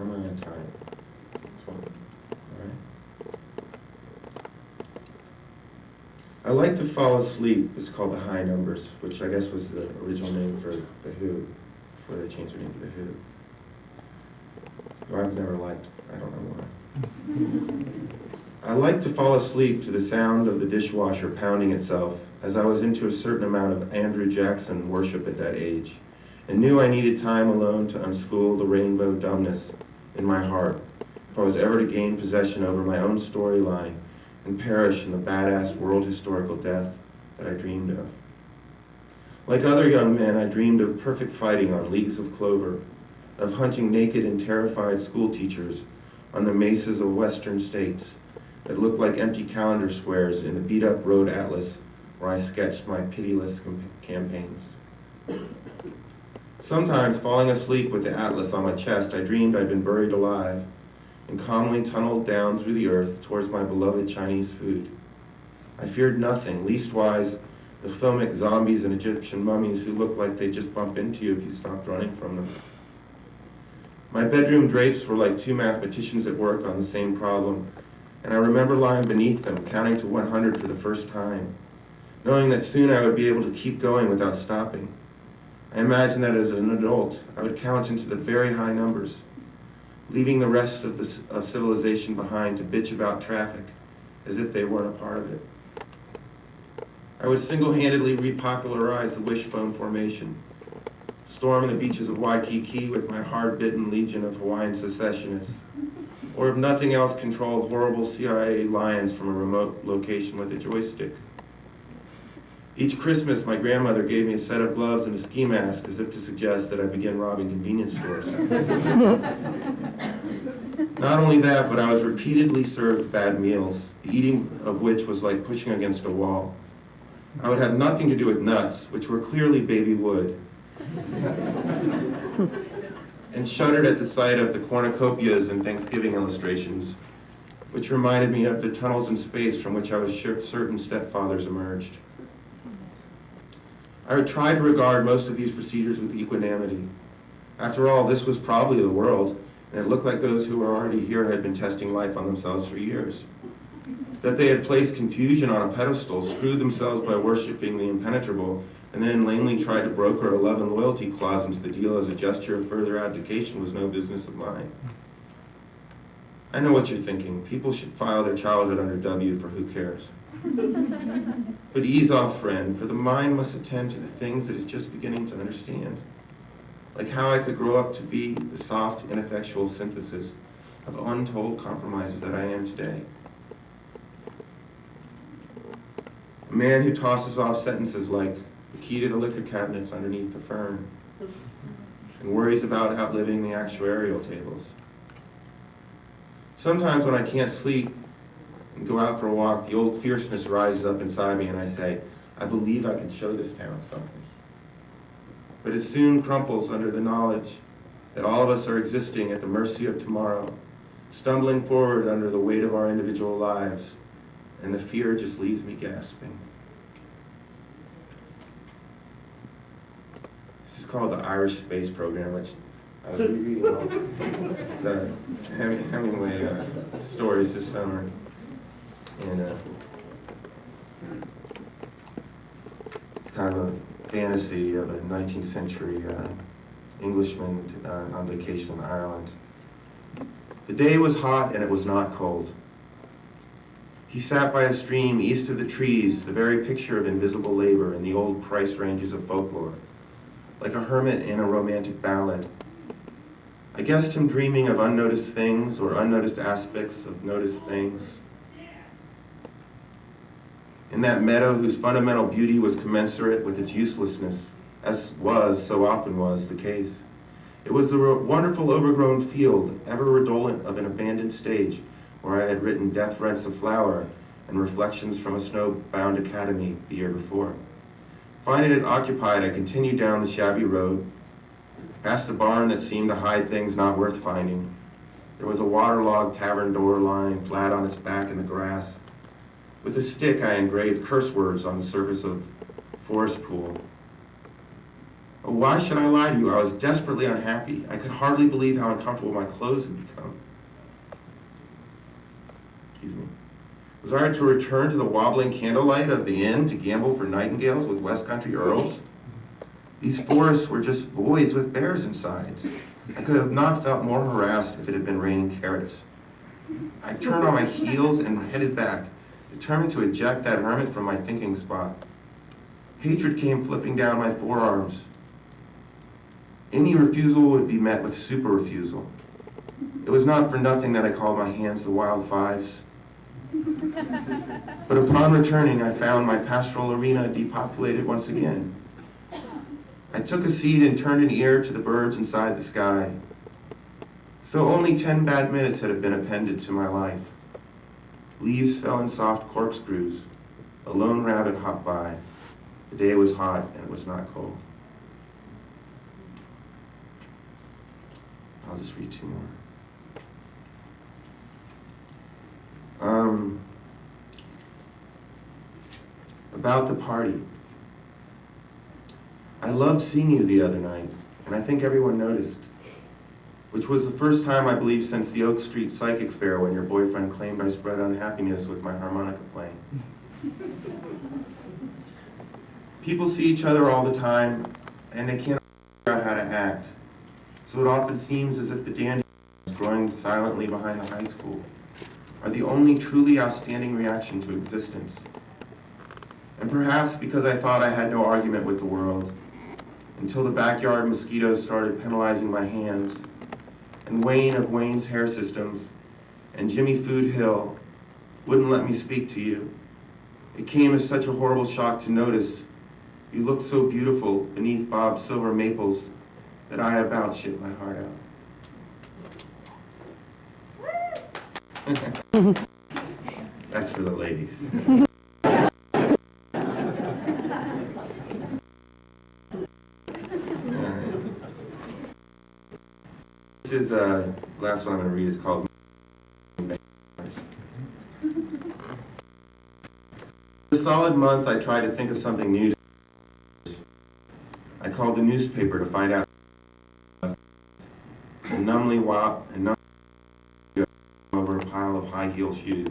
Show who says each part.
Speaker 1: How am I on time? 20. All right. I like to fall asleep. It's called the High Numbers, which I guess was the original name for The Who, before they changed their name to The Who. Who I've never liked. I don't know why. I like to fall asleep to the sound of the dishwasher pounding itself, as I was into a certain amount of Andrew Jackson worship at that age, and knew I needed time alone to unschool the rainbow dumbness in my heart, if I was ever to gain possession over my own storyline and perish in the badass world historical death that I dreamed of. Like other young men, I dreamed of perfect fighting on leagues of clover, of hunting naked and terrified school teachers on the mesas of western states that looked like empty calendar squares in the beat-up road atlas where I sketched my pitiless campaigns. Sometimes, falling asleep with the atlas on my chest, I dreamed I'd been buried alive and calmly tunneled down through the earth towards my beloved Chinese food. I feared nothing, leastwise the filmic zombies and Egyptian mummies who looked like they'd just bump into you if you stopped running from them. My bedroom drapes were like two mathematicians at work on the same problem, and I remember lying beneath them, counting to 100 for the first time, knowing that soon I would be able to keep going without stopping. I imagined that as an adult, I would count into the very high numbers, leaving the rest of civilization behind to bitch about traffic as if they weren't a part of it. I would single-handedly repopularize the wishbone formation, storm the beaches of Waikiki with my hard-bitten legion of Hawaiian secessionists, or if nothing else, control horrible CIA lions from a remote location with a joystick. Each Christmas, my grandmother gave me a set of gloves and a ski mask as if to suggest that I begin robbing convenience stores. Not only that, but I was repeatedly served bad meals, the eating of which was like pushing against a wall. I would have nothing to do with nuts, which were clearly baby wood, and shuddered at the sight of the cornucopias and Thanksgiving illustrations, which reminded me of the tunnels in space from which I was sure certain stepfathers emerged. I would try to regard most of these procedures with equanimity. After all, this was probably the world, and it looked like those who were already here had been testing life on themselves for years. That they had placed confusion on a pedestal, screwed themselves by worshiping the impenetrable, and then lamely tried to broker a love and loyalty clause into the deal as a gesture of further abdication was no business of mine. I know what you're thinking. People should file their childhood under W for who cares. But ease off, friend, for the mind must attend to the things that it's just beginning to understand. Like how I could grow up to be the soft, ineffectual synthesis of untold compromises that I am today. A man who tosses off sentences like, the key to the liquor cabinet's underneath the fern, and worries about outliving the actuarial tables. Sometimes when I can't sleep and go out for a walk, the old fierceness rises up inside me and I say, I believe I can show this town something. But it soon crumples under the knowledge that all of us are existing at the mercy of tomorrow, stumbling forward under the weight of our individual lives, and the fear just leaves me gasping. This is called the Irish Space Program, which I was reading all the Hemingway stories this summer. And it's kind of a fantasy of a 19th century Englishman on vacation in Ireland. The day was hot and it was not cold. He sat by a stream east of the trees, the very picture of invisible labor in the old price ranges of folklore, like a hermit in a romantic ballad. I guessed him dreaming of unnoticed things or unnoticed aspects of noticed things. In that meadow whose fundamental beauty was commensurate with its uselessness, as so often was, the case. It was the wonderful overgrown field, ever redolent of an abandoned stage, where I had written Death Rents a Flower and Reflections from a Snow-Bound Academy the year before. Finding it occupied, I continued down the shabby road, past a barn that seemed to hide things not worth finding. There was a waterlogged tavern door lying flat on its back in the grass. With a stick, I engraved curse words on the surface of forest pool. Oh, why should I lie to you? I was desperately unhappy. I could hardly believe how uncomfortable my clothes had become. Excuse me. Was I to return to the wobbling candlelight of the inn to gamble for nightingales with West Country earls? These forests were just voids with bears inside. I could have not felt more harassed if it had been raining carrots. I turned on my heels and headed back, determined to eject that hermit from my thinking spot. Hatred came flipping down my forearms. Any refusal would be met with super refusal. It was not for nothing that I called my hands the Wild Fives. But upon returning, I found my pastoral arena depopulated once again. I took a seat and turned an ear to the birds inside the sky. So only 10 bad minutes had been appended to my life. Leaves fell in soft corkscrews. A lone rabbit hopped by. The day was hot and it was not cold. I'll just read 2 more. About the party. I loved seeing you the other night, and I think everyone noticed, which was the first time, I believe, since the Oak Street Psychic Fair when your boyfriend claimed I spread unhappiness with my harmonica playing. People see each other all the time, and they can't figure out how to act. So it often seems as if the dandelions growing silently behind the high school are the only truly outstanding reaction to existence. And perhaps because I thought I had no argument with the world, until the backyard mosquitoes started penalizing my hands, and Wayne of Wayne's Hair Systems and Jimmy Food Hill wouldn't let me speak to you. It came as such a horrible shock to notice you looked so beautiful beneath Bob's silver maples that I about shit my heart out. That's for the ladies. This is last one I'm going to read is called For a solid month I tried to think of something new. I called the newspaper to find out and numbly over a pile of high heel shoes.